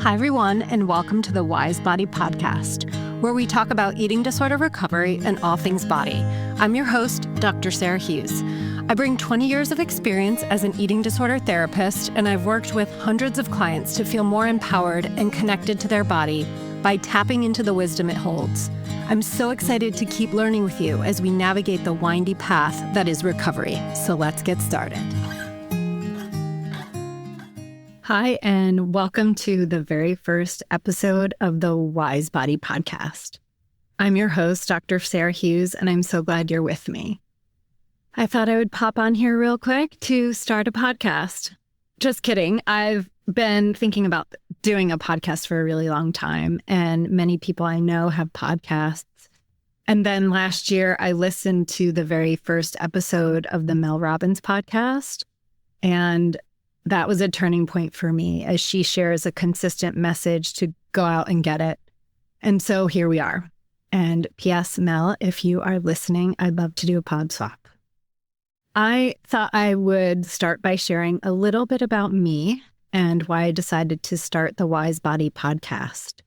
Hi, everyone, and welcome to the Wise Body Podcast, where we talk about eating disorder recovery and all things body. I'm your host, Dr. Sarah Hughes. I bring 20 years of experience as an eating disorder therapist, and I've worked with hundreds of clients to feel more empowered and connected to their body by tapping into the wisdom it holds. I'm so excited to keep learning with you as we navigate the windy path that is recovery. So let's get started. Hi, and welcome to the very first episode of the Wise Body Podcast. I'm your host, Dr. Sarah Hughes, and I'm so glad you're with me. I thought I would pop on here real quick to start a podcast. Just kidding. I've been thinking about doing a podcast for a really long time, and many people I know have podcasts. And then last year, I listened to the very first episode of the Mel Robbins podcast, and that was a turning point for me as she shares a consistent message to go out and get it. And so here we are. And P.S. Mel, if you are listening, I'd love to do a pod swap. I thought I would start by sharing a little bit about me and why I decided to start the Wise Body podcast.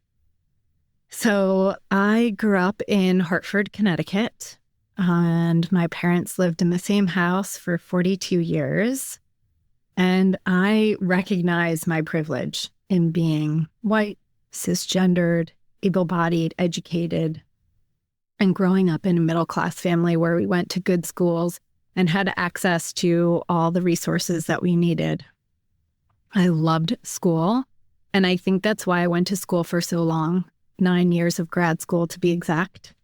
So I grew up in Hartford, Connecticut, and my parents lived in the same house for 42 years. And I recognize my privilege in being white, cisgendered, able-bodied, educated, and growing up in a middle-class family where we went to good schools and had access to all the resources that we needed. I loved school, and I think that's why I went to school for so long, 9 years of grad school to be exact.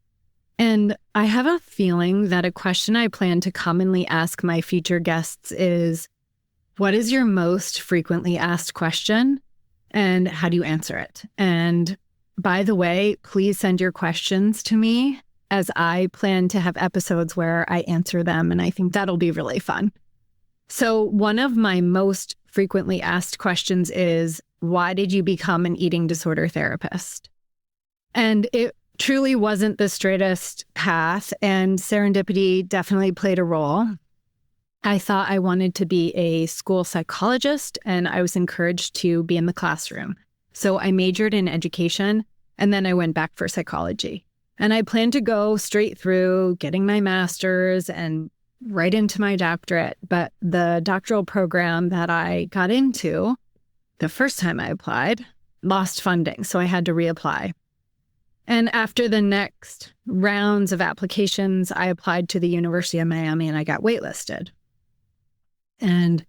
And I have a feeling that a question I plan to commonly ask my future guests is, what is your most frequently asked question, and how do you answer it? And by the way, please send your questions to me, as I plan to have episodes where I answer them, and I think that'll be really fun. So one of my most frequently asked questions is, why did you become an eating disorder therapist? And it truly wasn't the straightest path, and serendipity definitely played a role. I thought I wanted to be a school psychologist, and I was encouraged to be in the classroom. So I majored in education, and then I went back for psychology. And I planned to go straight through getting my master's and right into my doctorate. But the doctoral program that I got into the first time I applied lost funding, so I had to reapply. And after the next rounds of applications, I applied to the University of Miami and I got waitlisted. And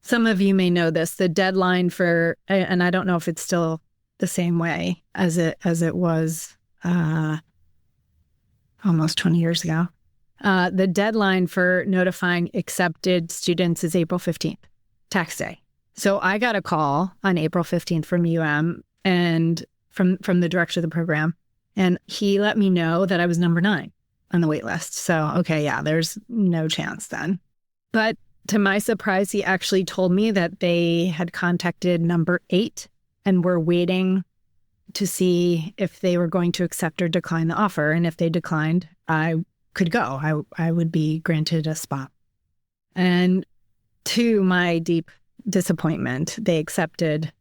some of you may know this, the deadline for, and I don't know if it's still the same way as it was almost 20 years ago. The deadline for notifying accepted students is April 15th, tax day. So I got a call on April 15th from UM and from the director of the program, and he let me know that I was number 9 on the wait list. So, okay, yeah, there's no chance then. But to my surprise, he actually told me that they had contacted number 8 and were waiting to see if they were going to accept or decline the offer. And if they declined, I could go. I would be granted a spot. And to my deep disappointment, they accepted.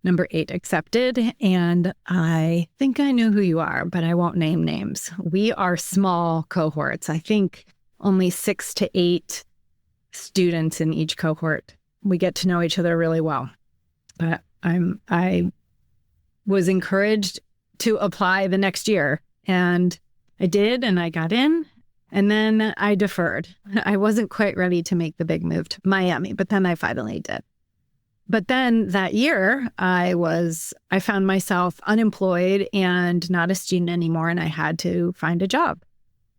Number 8 accepted. And I think I know who you are, but I won't name names. We are small cohorts. I think only 6 to 8 students in each cohort. We get to know each other really well. But I was encouraged to apply the next year, and I did, and I got in, and then I deferred. I wasn't quite ready to make the big move to Miami, but then I finally did. But then that year, I found myself unemployed and not a student anymore, and I had to find a job.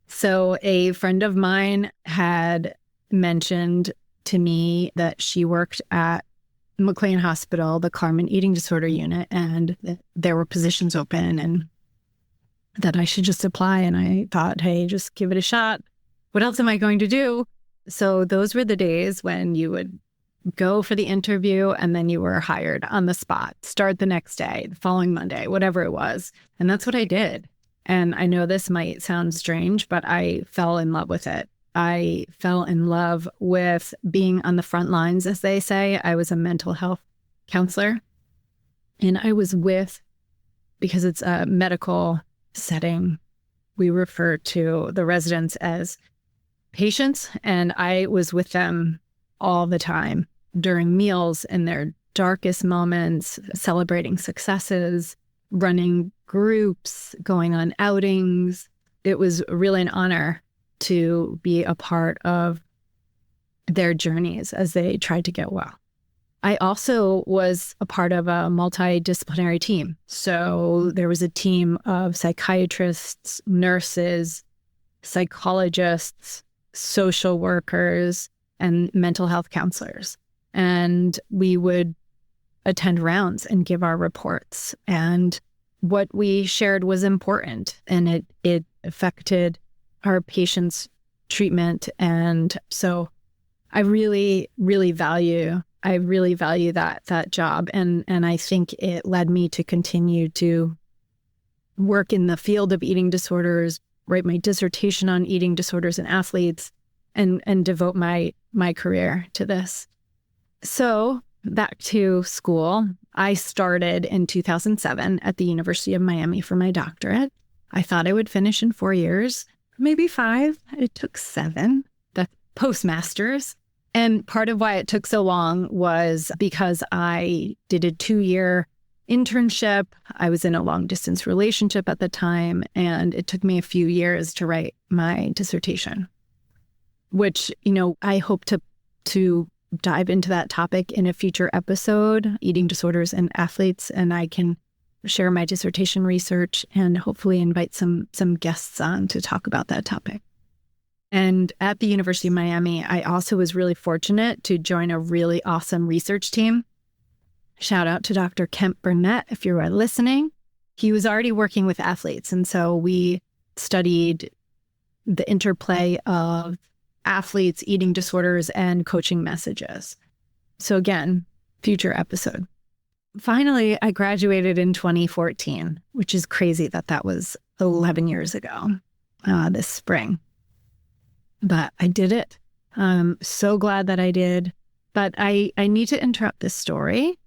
So a friend of mine had mentioned to me that she worked at McLean Hospital, the Carmen Eating Disorder Unit, and there were positions open and that I should just apply. And I thought, hey, just give it a shot. What else am I going to do? So those were the days when you would go for the interview and then you were hired on the spot, start the next day, the following Monday, whatever it was. And that's what I did. And I know this might sound strange, but I fell in love with it. I fell in love with being on the front lines, as they say. I was a mental health counselor. And I was with, because it's a medical setting, we refer to the residents as patients, and I was with them all the time during meals in their darkest moments, celebrating successes, running groups, going on outings. It was really an honor to be a part of their journeys as they tried to get well. I also was a part of a multidisciplinary team. So there was a team of psychiatrists, nurses, psychologists, social workers, and mental health counselors. And we would attend rounds and give our reports. And what we shared was important, and it affected our patients' treatment. And so I really, really value that job. And I think it led me to continue to work in the field of eating disorders, write my dissertation on eating disorders in athletes, and devote my career to this. So back to school, I started in 2007 at the University of Miami for my doctorate. I thought I would finish in 4 years, maybe 5. It took 7, the postmasters. And part of why it took so long was because I did a 2-year internship. I was in a long distance relationship at the time, and it took me a few years to write my dissertation, which, I hope to dive into that topic in a future episode, eating disorders in athletes, and I can share my dissertation research and hopefully invite some guests on to talk about that topic. And at the University of Miami, I also was really fortunate to join a really awesome research team. Shout out to Dr. Kemp Burnett, if you are listening. He was already working with athletes, and so we studied the interplay of athletes, eating disorders, and coaching messages. So again, future episode. Finally, I graduated in 2014, which is crazy that was 11 years ago, this spring. But I did it. I'm so glad that I did. But I need to interrupt this story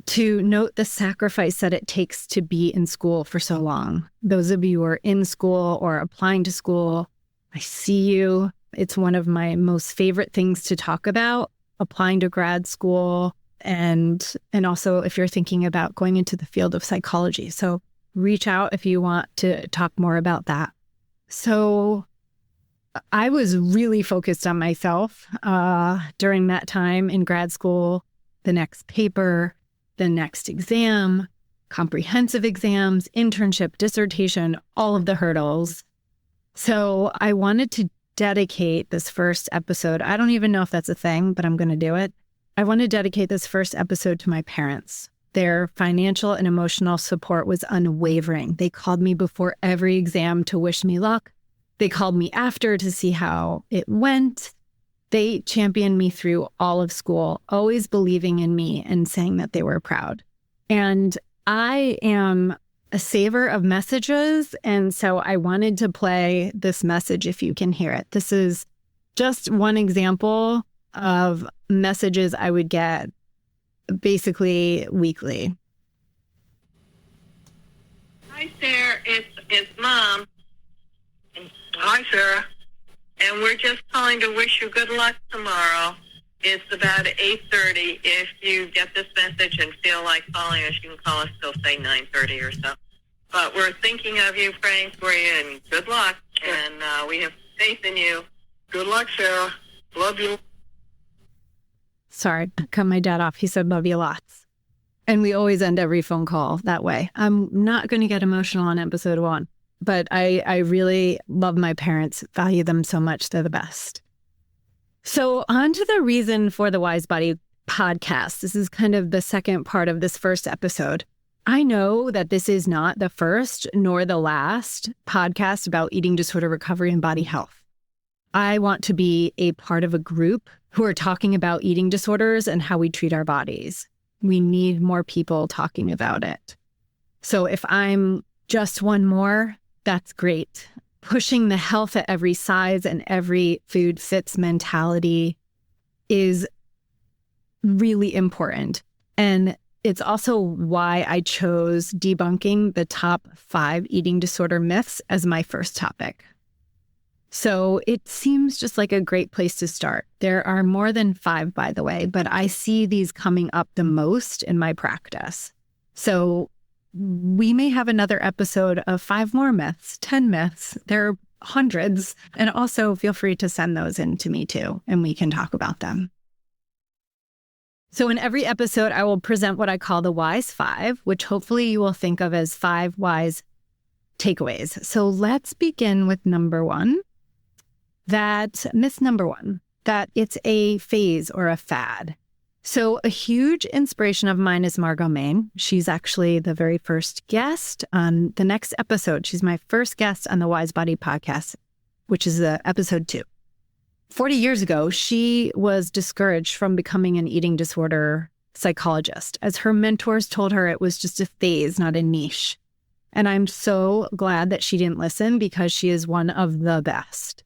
to note the sacrifice that it takes to be in school for so long. Those of you who are in school or applying to school, I see you. It's one of my most favorite things to talk about, applying to grad school, and also if you're thinking about going into the field of psychology. So reach out if you want to talk more about that. So I was really focused on myself during that time in grad school, the next paper, the next exam, comprehensive exams, internship, dissertation, all of the hurdles. So I wanted to dedicate this first episode. I don't even know if that's a thing, but I'm going to do it. I want to dedicate this first episode to my parents. Their financial and emotional support was unwavering. They called me before every exam to wish me luck. They called me after to see how it went. They championed me through all of school, always believing in me and saying that they were proud. And I am a saver of messages, and so I wanted to play this message if you can hear it. This is just one example of messages I would get basically weekly. Hi, Sarah. It's Mom. Hi, Sarah. And we're just calling to wish you good luck tomorrow. It's about 8:30. If you get this message and feel like calling us, you can call us till, say, 9:30 or so. But we're thinking of you, praying for you, and good luck. And we have faith in you. Good luck, Sarah. Love you. Sorry, cut my dad off. He said, love you lots. And we always end every phone call that way. I'm not going to get emotional on episode 1. But I really love my parents, value them so much. They're the best. So on to the reason for the Wise Body podcast. This is kind of the second part of this first episode. I know that this is not the first nor the last podcast about eating disorder recovery and body health. I want to be a part of a group who are talking about eating disorders and how we treat our bodies. We need more people talking about it. So if I'm just one more, that's great. Pushing the health at every size and every food fits mentality is really important. And it's also why I chose debunking the top 5 eating disorder myths as my first topic. So it seems just like a great place to start. There are more than 5, by the way, but I see these coming up the most in my practice. So we may have another episode of 5 more myths, 10 myths. There are hundreds. And also feel free to send those in to me too, and we can talk about them. So in every episode, I will present what I call the Wise 5, which hopefully you will think of as 5 wise takeaways. So let's begin with number 1. Myth number 1, that it's a phase or a fad. So a huge inspiration of mine is Margot Main. She's actually the very first guest on the next episode. She's my first guest on the Wise Body podcast, which is episode 2. 40 years ago, she was discouraged from becoming an eating disorder psychologist, as her mentors told her it was just a phase, not a niche. And I'm so glad that she didn't listen, because she is one of the best.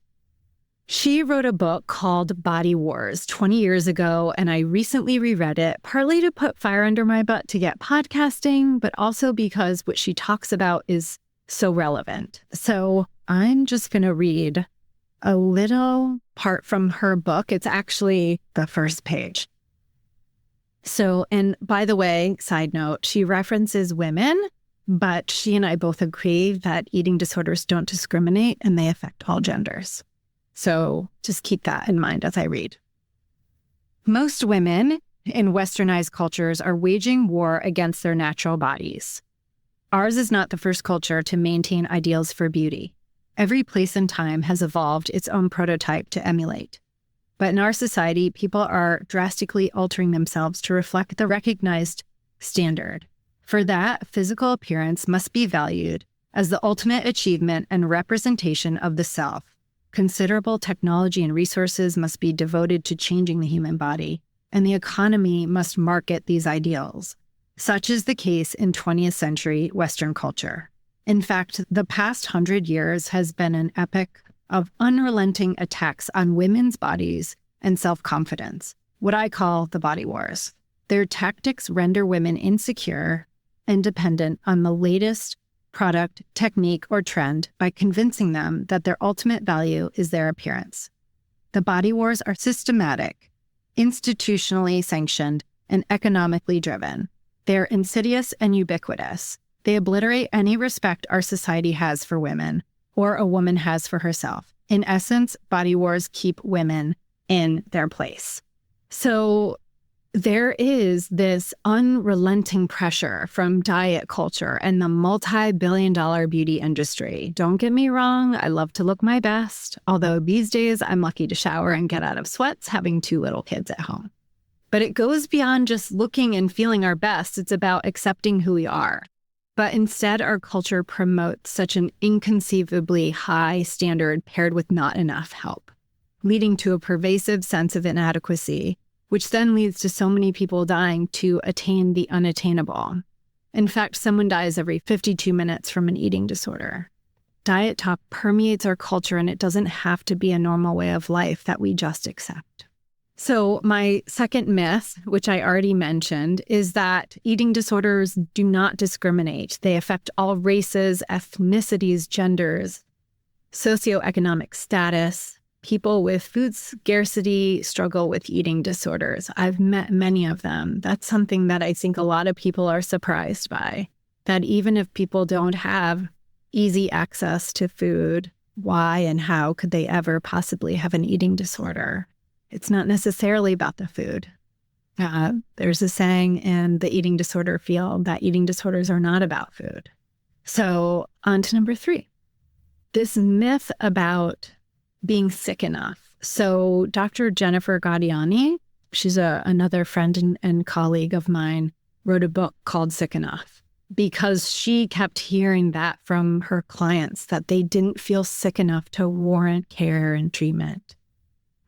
She wrote a book called Body Wars 20 years ago, and I recently reread it, partly to put fire under my butt to get podcasting, but also because what she talks about is so relevant. So I'm just going to read a little part from her book. It's actually the first page. So, and by the way, side note, she references women, but she and I both agree that eating disorders don't discriminate and they affect all genders. So just keep that in mind as I read. Most women in westernized cultures are waging war against their natural bodies. Ours is not the first culture to maintain ideals for beauty. Every place and time has evolved its own prototype to emulate. But in our society, people are drastically altering themselves to reflect the recognized standard. For that, physical appearance must be valued as the ultimate achievement and representation of the self. Considerable technology and resources must be devoted to changing the human body, and the economy must market these ideals. Such is the case in 20th century Western culture. In fact, the past 100 years has been an epic of unrelenting attacks on women's bodies and self-confidence, what I call the body wars. Their tactics render women insecure and dependent on the latest product, technique, or trend by convincing them that their ultimate value is their appearance. The body wars are systematic, institutionally sanctioned, and economically driven. They are insidious and ubiquitous. They obliterate any respect our society has for women or a woman has for herself. In essence, body wars keep women in their place. So there is this unrelenting pressure from diet culture and the multi-billion-dollar beauty industry. Don't get me wrong, I love to look my best, although these days I'm lucky to shower and get out of sweats having 2 little kids at home. But it goes beyond just looking and feeling our best. It's about accepting who we are. But instead, our culture promotes such an inconceivably high standard paired with not enough help, leading to a pervasive sense of inadequacy, which then leads to so many people dying to attain the unattainable. In fact, someone dies every 52 minutes from an eating disorder. Diet talk permeates our culture, and it doesn't have to be a normal way of life that we just accept. So my second myth, which I already mentioned, is that eating disorders do not discriminate. They affect all races, ethnicities, genders, socioeconomic status. People with food scarcity struggle with eating disorders. I've met many of them. That's something that I think a lot of people are surprised by, that even if people don't have easy access to food, why and how could they ever possibly have an eating disorder? It's not necessarily about the food. There's a saying in the eating disorder field that eating disorders are not about food. So on to number 3, this myth about being sick enough. So Dr. Jennifer Gaudiani, she's another friend and colleague of mine, wrote a book called Sick Enough because she kept hearing that from her clients, that they didn't feel sick enough to warrant care and treatment.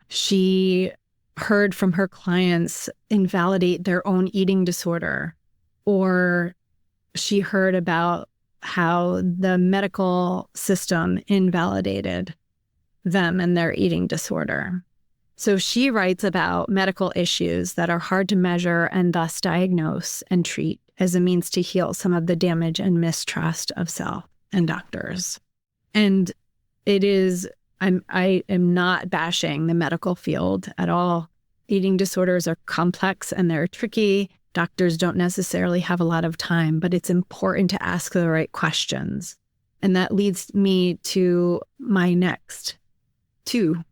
She heard from her clients invalidate their own eating disorder, or she heard about how the medical system invalidated them and their eating disorder. So she writes about medical issues that are hard to measure and thus diagnose and treat as a means to heal some of the damage and mistrust of self and doctors. And I am not bashing the medical field at all. Eating disorders are complex and they're tricky. Doctors don't necessarily have a lot of time, but it's important to ask the right questions. And that leads me to my last two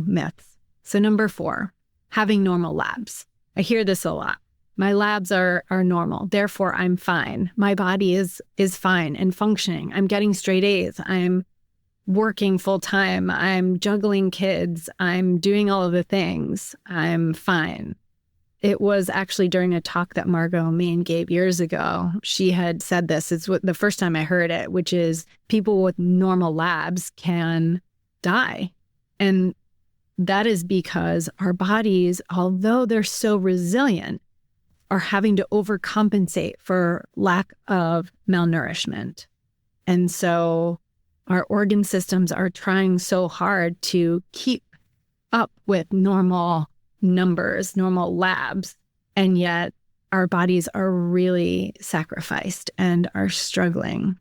myths. So number 4, having normal labs. I hear this a lot. My labs are normal, therefore I'm fine. My body is fine and functioning. I'm getting straight A's. I'm working full time. I'm juggling kids. I'm doing all of the things. I'm fine. It was actually during a talk that Margot Main gave years ago. She had said this. It's the first time I heard it, which is people with normal labs can die. And that is because our bodies, although they're so resilient, are having to overcompensate for lack of malnourishment. And so our organ systems are trying so hard to keep up with normal numbers, normal labs, and yet our bodies are really sacrificed and are struggling.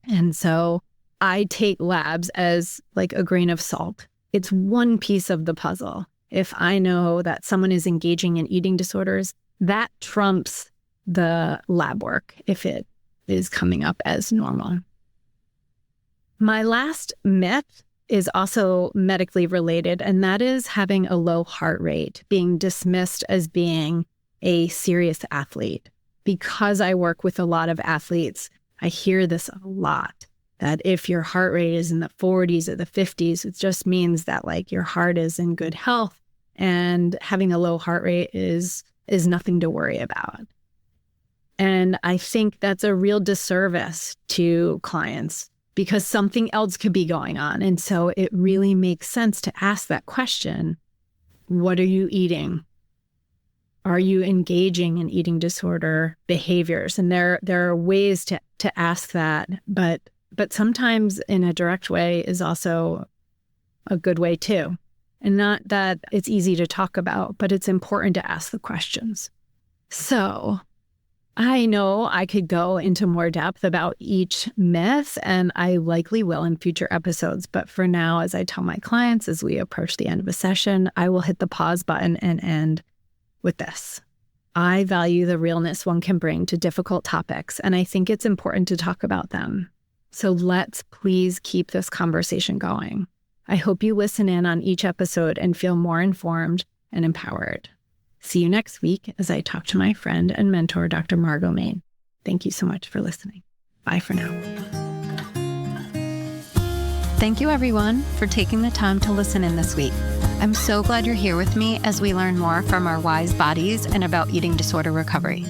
And so I take labs as like a grain of salt. It's one piece of the puzzle. If I know that someone is engaging in eating disorders, that trumps the lab work if it is coming up as normal. My last myth is also medically related, and that is having a low heart rate, being dismissed as being a serious athlete. Because I work with a lot of athletes, I hear this a lot, that if your heart rate is in the 40s or the 50s, it just means that like your heart is in good health, and having a low heart rate is nothing to worry about. And I think that's a real disservice to clients because something else could be going on. And so it really makes sense to ask that question. What are you eating? Are you engaging in eating disorder behaviors? And there are ways to ask that, but sometimes in a direct way is also a good way too. And not that it's easy to talk about, but it's important to ask the questions. So I know I could go into more depth about each myth, and I likely will in future episodes. But for now, as I tell my clients, as we approach the end of a session, I will hit the pause button and end with this. I value the realness one can bring to difficult topics, and I think it's important to talk about them. So let's please keep this conversation going. I hope you listen in on each episode and feel more informed and empowered. See you next week as I talk to my friend and mentor, Dr. Margot Main. Thank you so much for listening. Bye for now. Thank you, everyone, for taking the time to listen in this week. I'm so glad you're here with me as we learn more from our wise bodies and about eating disorder recovery.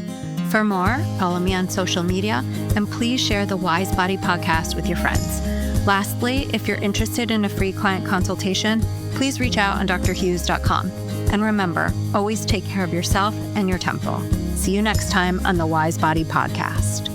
For more, follow me on social media, and please share the Wise Body podcast with your friends. Lastly, if you're interested in a free client consultation, please reach out on drhughes.com. And remember, always take care of yourself and your temple. See you next time on the Wise Body Podcast.